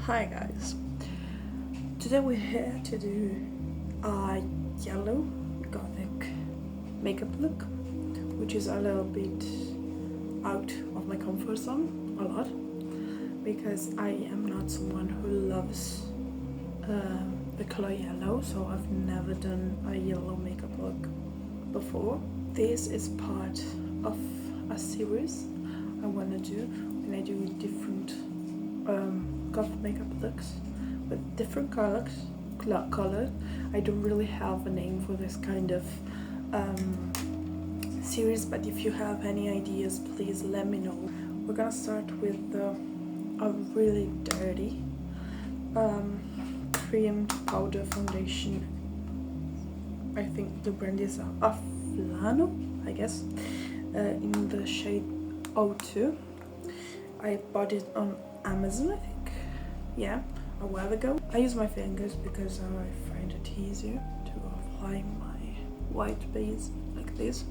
Hi guys, today we're here to do a yellow gothic makeup look, which is a little bit out of my comfort zone a lot, because I am not someone who loves the color yellow, so I've never done a yellow makeup look before. This is part of a series I want to do when I do different goth makeup looks with different colors. I don't really have a name for this kind of series, but if you have any ideas, please let me know. We're gonna start with a really dirty cream powder foundation. I think the brand is Aflano, I guess, in the shade 02. I bought it on Amazon, I think, yeah, a while ago. I use my fingers because I find it easier to apply my white base like this.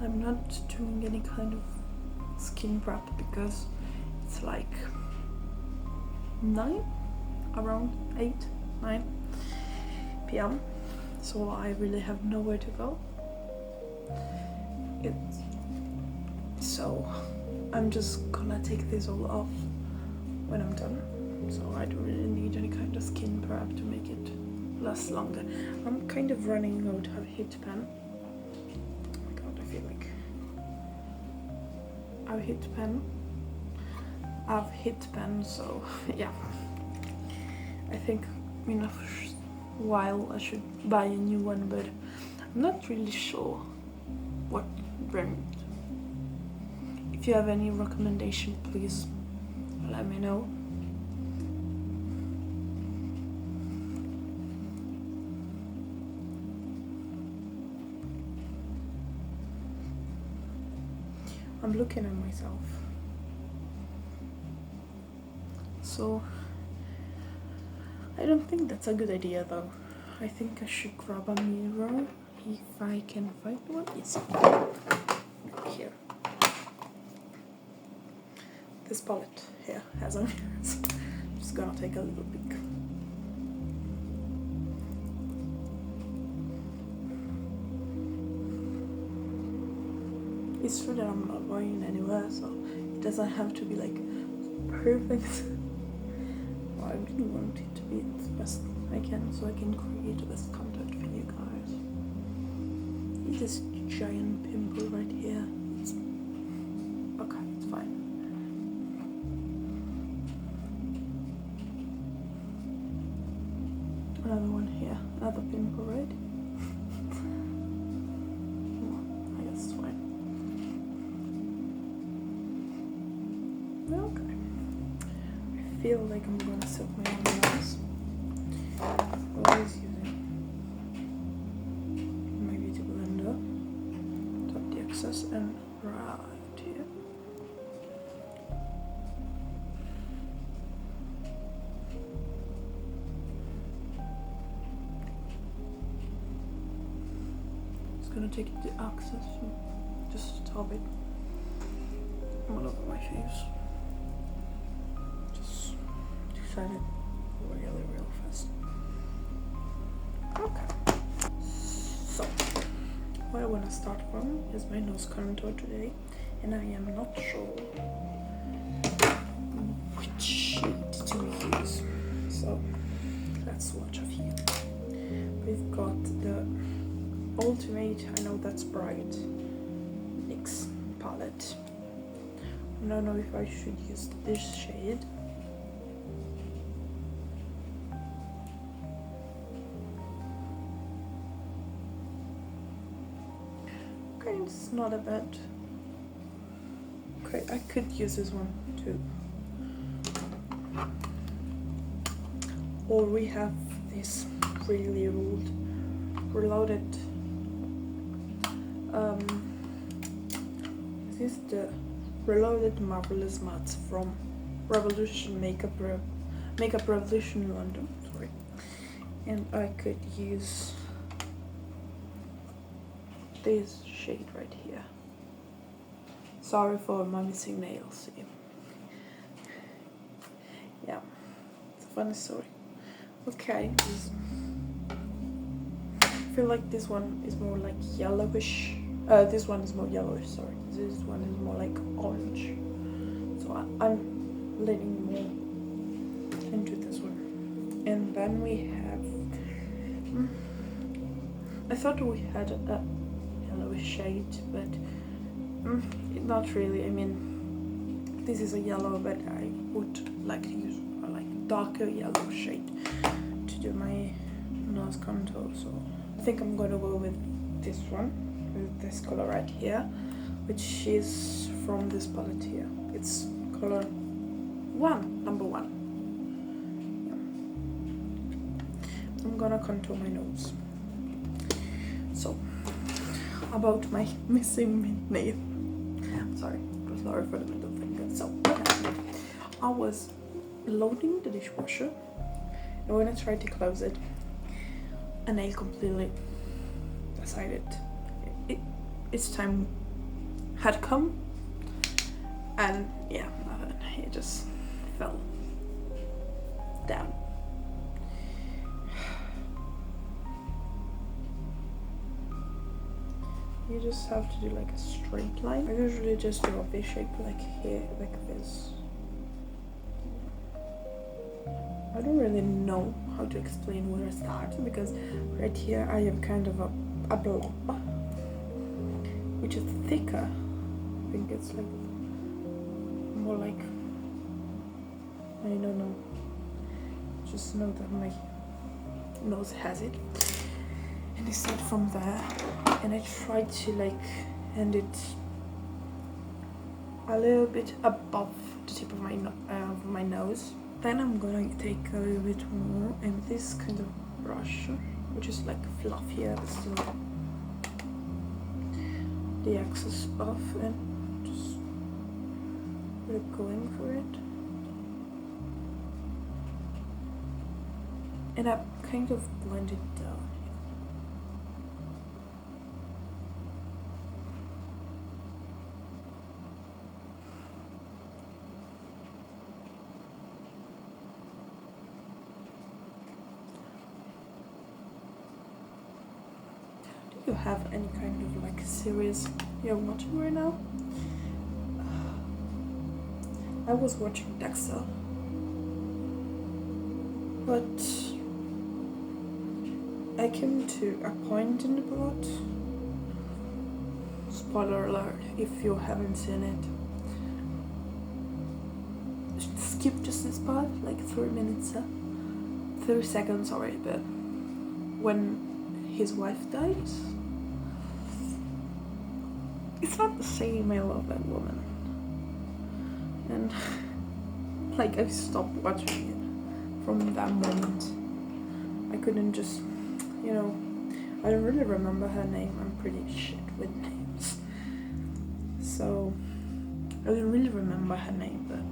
I'm not doing any kind of skin prep because it's like 9 p.m. so I really have nowhere to go. So I'm just gonna take this all off when I'm done, so I don't really need any kind of skin prep to make it last longer. I'm kind of running out of Hit pen. Oh my god, I feel like I've hit pen, so yeah, I think in a while I should buy a new one, but I'm not really sure what brand. If you have any recommendation, please let me know. I'm looking at myself, so I don't think that's a good idea though. I think I should grab a mirror if I can find one. Yes, here. This palette here has a mirror, so I'm just gonna take a little peek. It's true that I'm not going anywhere, so it doesn't have to be like perfect. Well, I really want it to be the best I can, so I can create the best content for you guys. This giant pimple right here. It's okay, it's fine. Another one here, another pimple right. I guess it's fine. Okay. I feel like I'm gonna set my own nails. Always using my beauty blender, tap the excess and right here. Just gonna take the excess and just tap it all over my face. Just set it really fast. Okay. So, where I want to start from is my nose contour today, and I am not sure which shade to use. So, let's swatch a few. We've got the Ultimate, I know that's bright, NYX palette. I don't know if I should use this shade. Okay, it's not a bad. Okay, I could use this one too. Or we have this really old reloaded. This is the Reloaded Marvelous Mattes from Revolution Makeup Revolution London. Sorry, and I could use this shade right here. Sorry for my missing nails. Yeah, it's a funny story. Okay, I feel like this one is more like yellowish. This one is more yellowish, sorry. This one is more like orange. So I'm leaning more into this one. And then we have... I thought we had a yellowish shade, but not really. I mean, this is a yellow, but I would like to use a darker yellow shade to do my nose contour. So I think I'm gonna go with this one, with this color right here, which is from this palette here. It's color number 1. Yeah. I'm gonna contour my nose. So, about my missing nail. Sorry for the middle finger. So, I was loading the dishwasher, and when I tried to close it, a nail completely decided its time had come, and yeah, it just fell down. You just have to do like a straight line. I usually just do a V shape like here, like this. I don't really know how to explain where I start, because right here I have kind of a blob, which is thicker. I think it's like more like, I don't know, just know that my nose has it. And I start from there, and I try to like end it a little bit above the tip of my nose. Then I'm gonna take a little bit more, and this kind of brush, which is like fluffier, still the excess off, and just really going for it. And I kind of blend it down. You have any kind of like series you're watching right now? I was watching Dexter, but I came to a point in the plot. Spoiler alert if you haven't seen it. Skip just this part, like 30 seconds, sorry, but when his wife dies, it's not the same. I love that woman, and like I stopped watching it from that moment. I couldn't just, I don't really remember her name. I'm pretty shit with names, so I don't really remember her name, but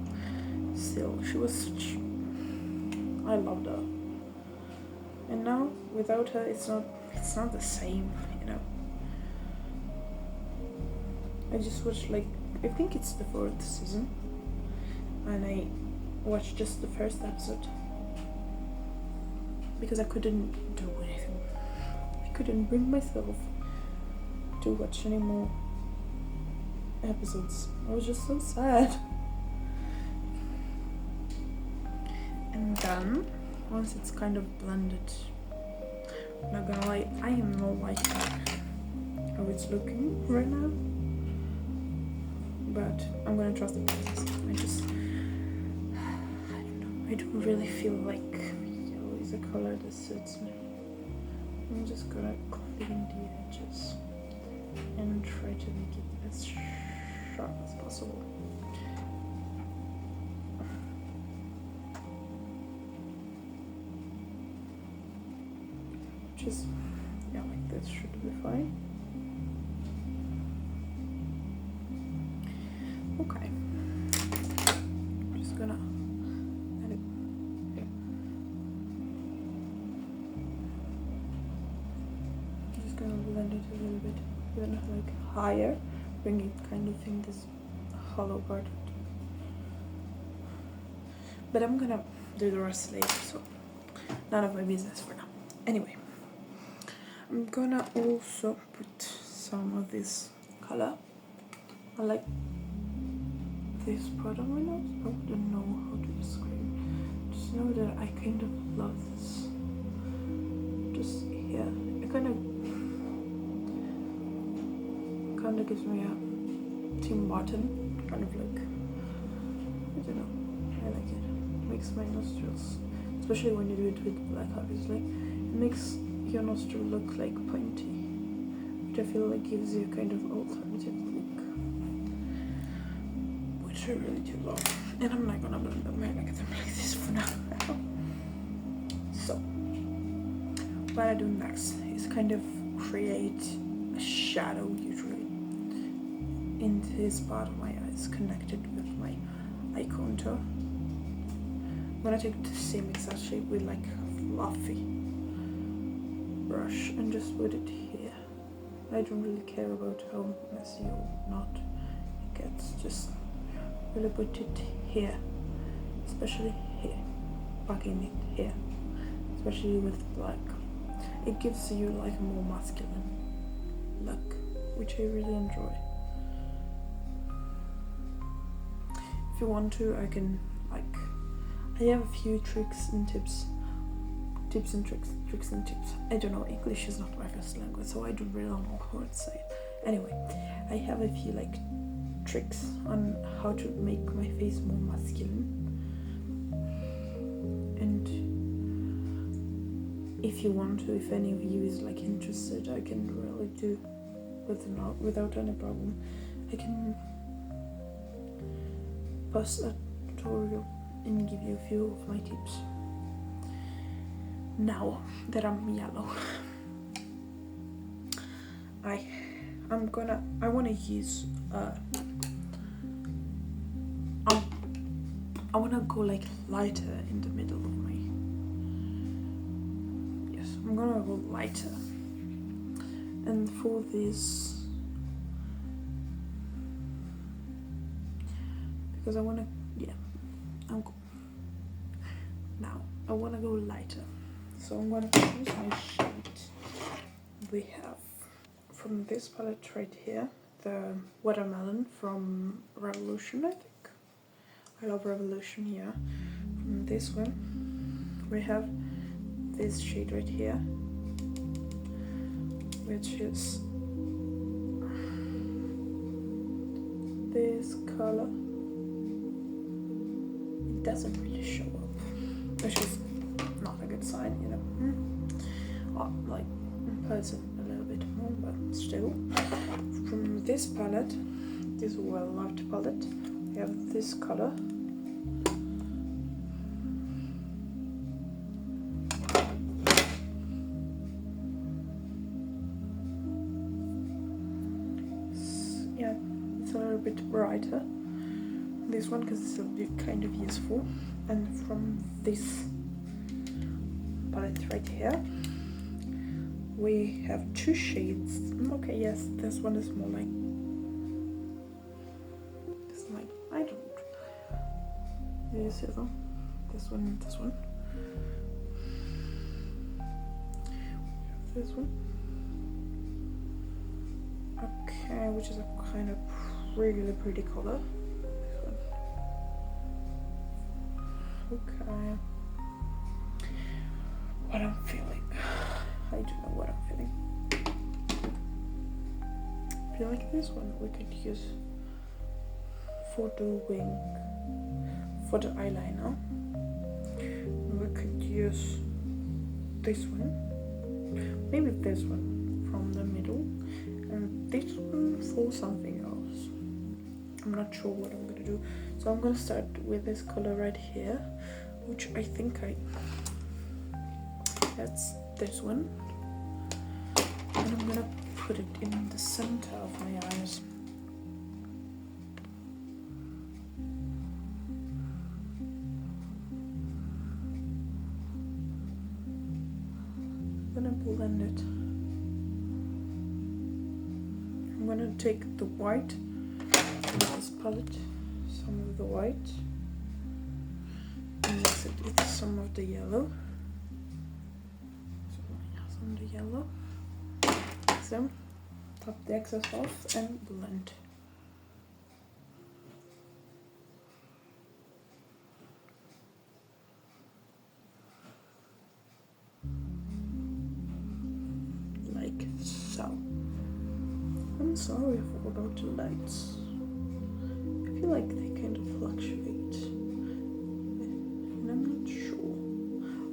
still, she was such, I loved her. And now without her, it's not the same, I just watched I think it's the 4th season, and I watched just the first episode because I couldn't do anything. I couldn't bring myself to watch any more episodes. I was just so sad. And then once it's kind of blended, I'm not gonna lie, I am not liking how it's looking right now, but I'm gonna trust the process. I don't know, I don't really feel like yellow is a color that suits me. I'm just gonna clean the edges and try to make it as sharp as possible. Just, like this should be fine. Okay. I'm just gonna add it here. I'm just gonna blend it a little bit, even higher, bring it kind of in this color part. But I'm gonna do the rest later, so none of my business for now. Anyway, I'm gonna also put some of this color. I like this part of my nose. I don't know how to describe it. Just know that I kind of love this. Just here, it kind of gives me a Tim Burton kind of look. I don't know. I like it. It makes my nostrils, especially when you do it with black, obviously, it makes your nostril look like pointy, which I feel like gives you kind of alternative look, which I really do love. And I'm not gonna blend them, I like them like this for now. So, what I do next is kind of create a shadow, usually, in this part of my eyes, connected with my eye contour. I'm gonna take the same exact shape with like a fluffy brush and just put it here. I don't really care about how messy or not it gets, just really put it here, especially here, packing it here, especially with black. It gives you like a more masculine look, which I really enjoy. If you want to, I can I have a few tricks and tips and tips. I don't know, English is not my first language, so I don't really know how to say it. Anyway, I have a few like tricks on how to make my face more masculine. And if you want to, if any of you is like interested, I can really do without any problem. I can post a tutorial and give you a few of my tips. Now that I'm yellow, I wanna use I wanna go like lighter in the middle of my, yes, I'm gonna go lighter. And for this, because I wanna, now I wanna go lighter. So I'm gonna use my shade we have from this palette right here, the Watermelon from Revolution, I think. I love Revolution here. From this one, we have this shade right here, which is this color. It doesn't really show up, which is not a good sign, you know. Like in person a little bit more, but still. From this palette, this well-loved palette, we have this color. Yeah, it's a little bit brighter. This one, because it's a bit kind of useful. And from this palette right here, we have two shades. Okay, yes, this one is more like this, like, I don't. Do you see them? This one and this one. This one. Okay, which is a kind of really pretty color. This one. Okay. What I'm feeling. I don't know what I'm feeling. I feel like this one we could use for the wing, for the eyeliner. We could use this one, maybe this one from the middle, and this one for something else. I'm not sure what I'm gonna do. So I'm gonna start with this color right here, which I think that's this one, and I'm gonna put it in the center of my eyes. I'm gonna blend it. I'm gonna take the white from this palette some of the white and mix it with some of the yellow. Some of the yellow. So top the excess off and blend. Like so. I'm sorry about the lights. I feel like they kind of fluctuate. And I'm not sure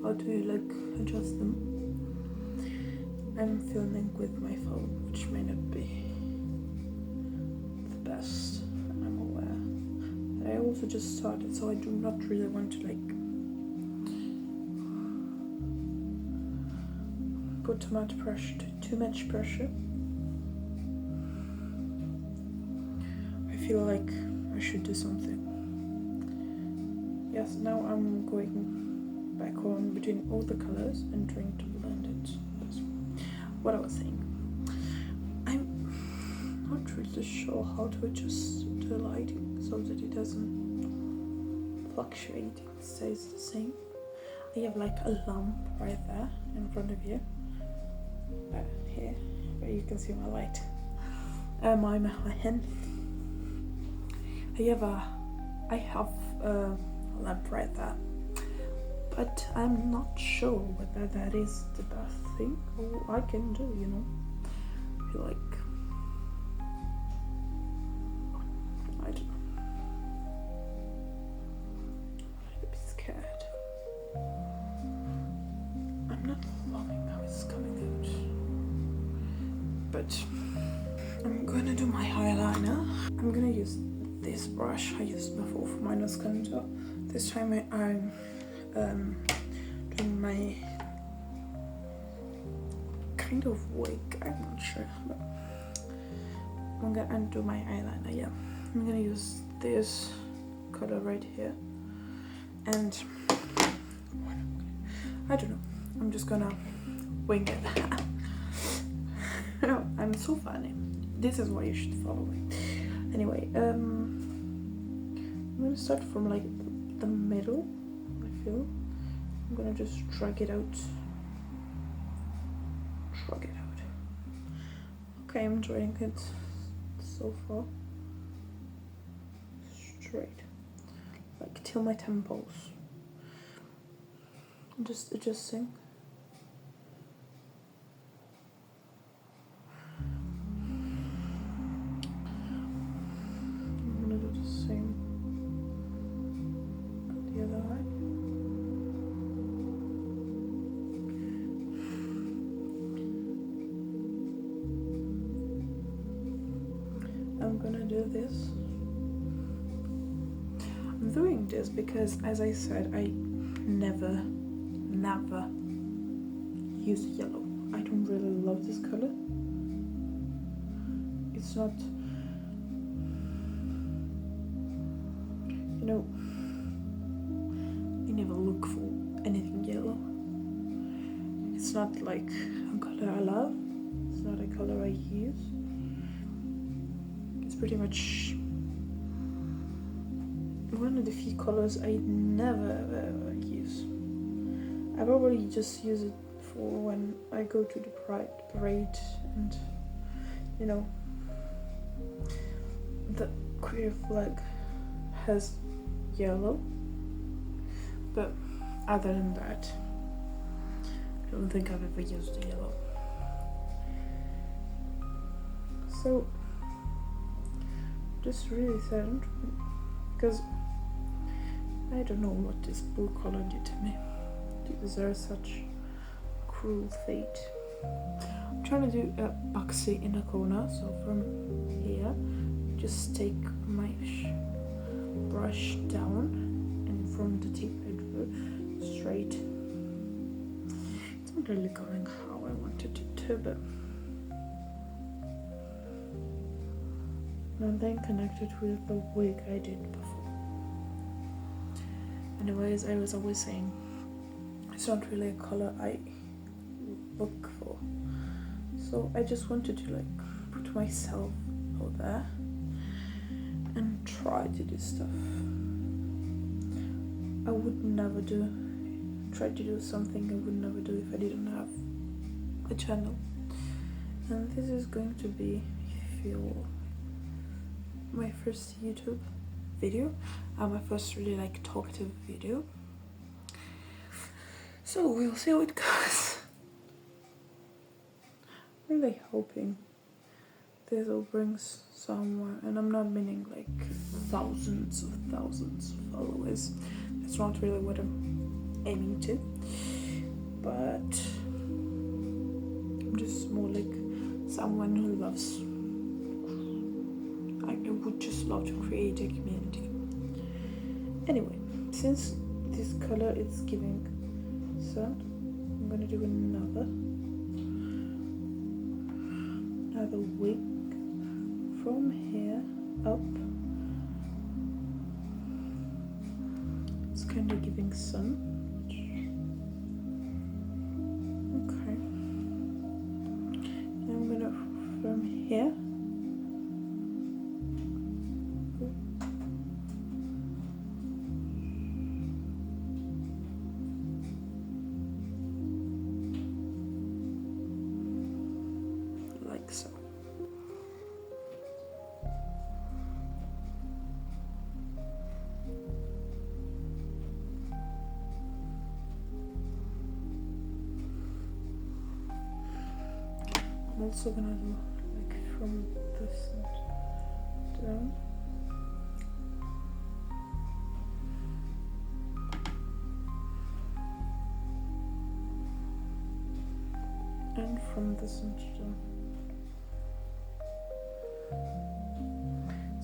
how to like adjust them. I'm filming with my phone, which may not be the best, I'm aware. But I also just started, so I do not really want to like put too much pressure. I feel like I should do something. Yes, now I'm going back on between all the colors and trying to blend it. That's what I was saying. I'm not really sure how to adjust the lighting so that it doesn't fluctuate, it stays the same. I have like a lamp right there in front of you. Here, where you can see my light. My hand. I have a lamp right there, but I'm not sure whether that is the best thing or I can do, you know. I feel like I don't know. I'm a bit scared. I'm not loving how it's coming out, but I'm gonna do my eyeliner. I'm gonna use this brush I used before for my nose contour. This time I'm doing my kind of wig, I'm not sure, but I'm gonna undo my eyeliner. Yeah, I'm gonna use this color right here, and I don't know, I'm just gonna wing it. No, I'm so funny. This is why you should follow me. Anyway, I'm gonna start from like the middle, I feel. I'm gonna just drag it out. Okay, I'm enjoying it so far. Straight. Like till my temples. I'm just adjusting. I'm gonna do this. I'm doing this because, as I said, I never use yellow. I don't really love this color. It's not, you know, I never look for anything yellow. It's not like a color I love. It's not a color I use. It's pretty much one of the few colors I never ever use. I probably just use it for when I go to the parade and, you know, the queer flag has yellow, but other than that, I don't think I've ever used the yellow. So just really sad because I don't know what this blue color did to me. To deserve such cruel fate. I'm trying to do a boxy in a corner, so from here, just take my brush down, and from the tip I drew straight. It's not really going how I wanted it to, but and then connected with the wig I did before. Anyways, I was always saying it's not really a color I look for, so I just wanted to like put myself out there and try to do stuff. I would never try to do something I would never do if I didn't have a channel. And this is going to be, I feel, my first YouTube video and my first really like talkative video. So we'll see how it goes. Really hoping this will bring somewhere, and I'm not meaning like thousands of followers. That's not really what I'm aiming to, but I'm just more like someone who loves, I would just love to create a community. Anyway, since this color is giving sun, I'm gonna do another wig from here up. It's kind of giving sun. Okay. And I'm gonna from here. Like so. I'm also gonna do like from this and down. And from this and down.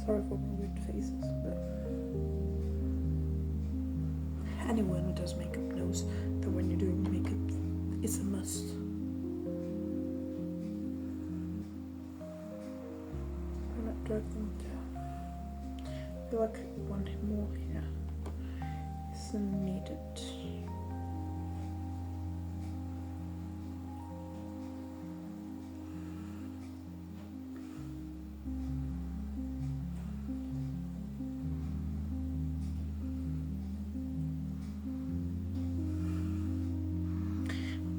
Sorry for my weird faces, but anyone who does makeup knows that when you're doing makeup, it's a must. I'm not drag them down. I feel like one more here is needed.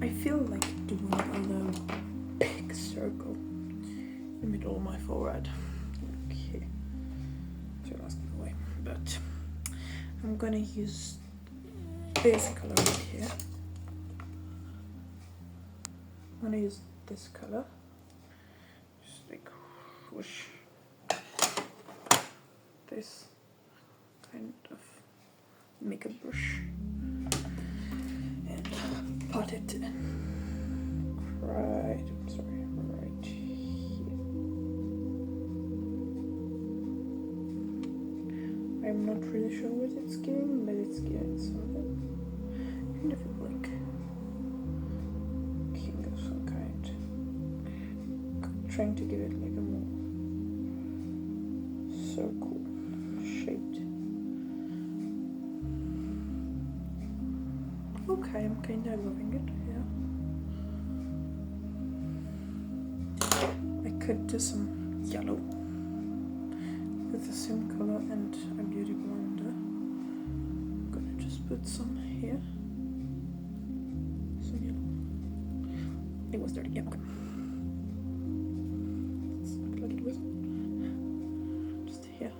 I feel like doing a little big circle in the middle of my forehead. Okay, so that's the way. But I'm gonna use this color right here. I'm gonna use this color. Just like whoosh. This kind of makeup brush. Put it in right here. I'm not really sure what it's giving, but it's giving something. Kind of like king of some kind. Trying to give it like a more circle shaped. Okay, I'm kind of loving it, yeah. I could do some yellow with the same color and a beauty blender. I'm gonna just put some here. Some yellow. It was dirty, yeah, okay. It's like it was just here.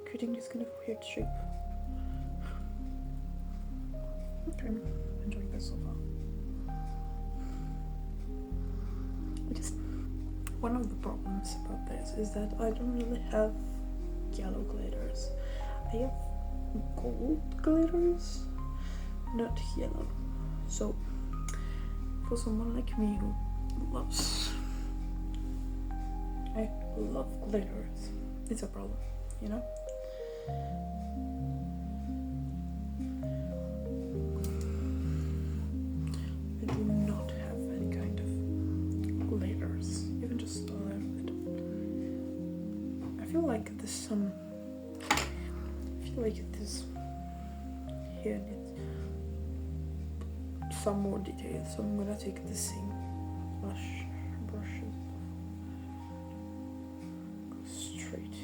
Creating this kind of weird shape. Okay, I'm enjoying this so far. Just one of the problems about this is that I don't really have yellow glitters. I have gold glitters, not yellow. So for someone like me who loves, I love glitters, it's a problem, you know? Like this I feel like this here needs some more detail, so I'm gonna take the same brushes, go straight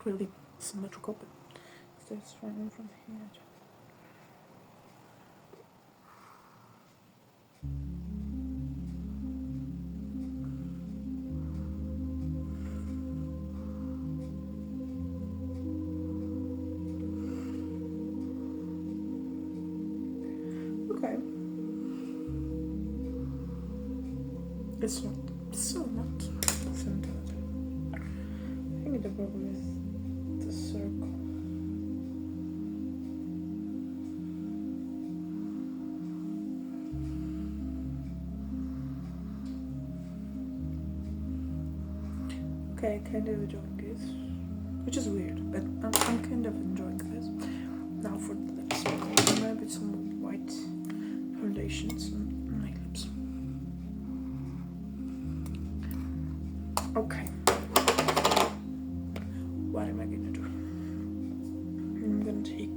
really symmetrical, but it's right in front here. Okay. It's not so not centered. I think the problem is the circle. Okay, I kind of enjoying this, which is weird, but I'm kind of enjoying this. Now for the lips, I'm gonna put some white foundations on my lips. Okay, what am I gonna do? I'm gonna take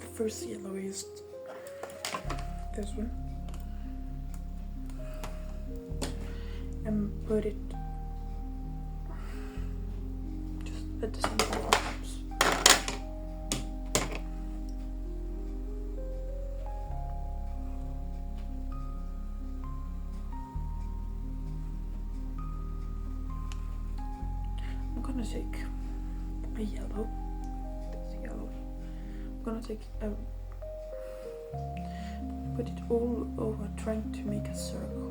the first yellowiest, this one, and put it just at the center of my lips. I'm gonna take a yellow, this yellow. I'm gonna take put it all over, trying to make a circle.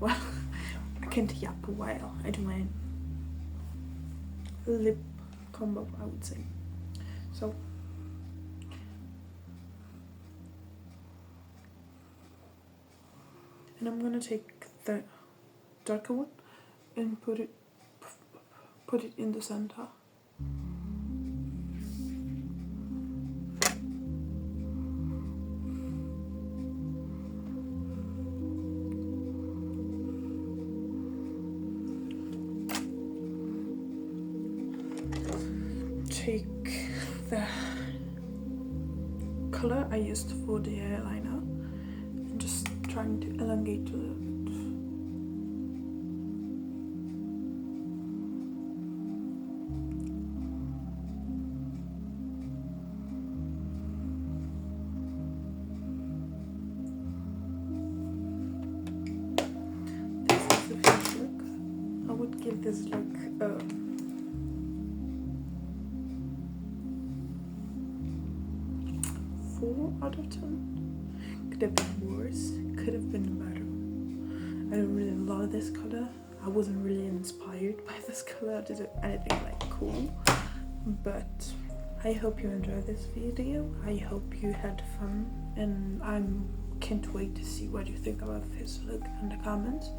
Well, I can't yap while I do my lip combo, I would say. So and I'm gonna take the darker one and put it in the center. Take the color I used for the eyeliner and just trying to elongate a little bit. This is the face look. I would give this look 4 out of 10. Could have been worse, could have been better. I don't really love this color. I wasn't really inspired by this color. I didn't anything like cool. But I hope you enjoyed this video. I hope you had fun, and I can't wait to see what you think about this look in the comments.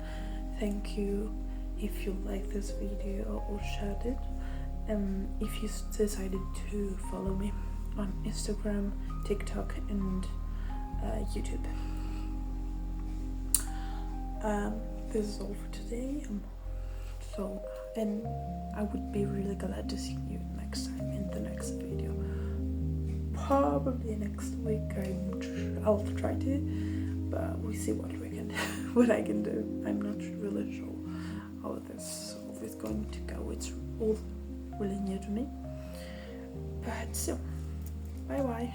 Thank you if you liked this video or shared it. If you decided to follow me on Instagram, TikTok, and YouTube. This is all for today. And I would be really glad to see you next time in the next video. Probably next week. I'll try to, but we see what we can, what I can do. I'm not really sure how this is going to go. It's all really new to me. But so. Bye bye.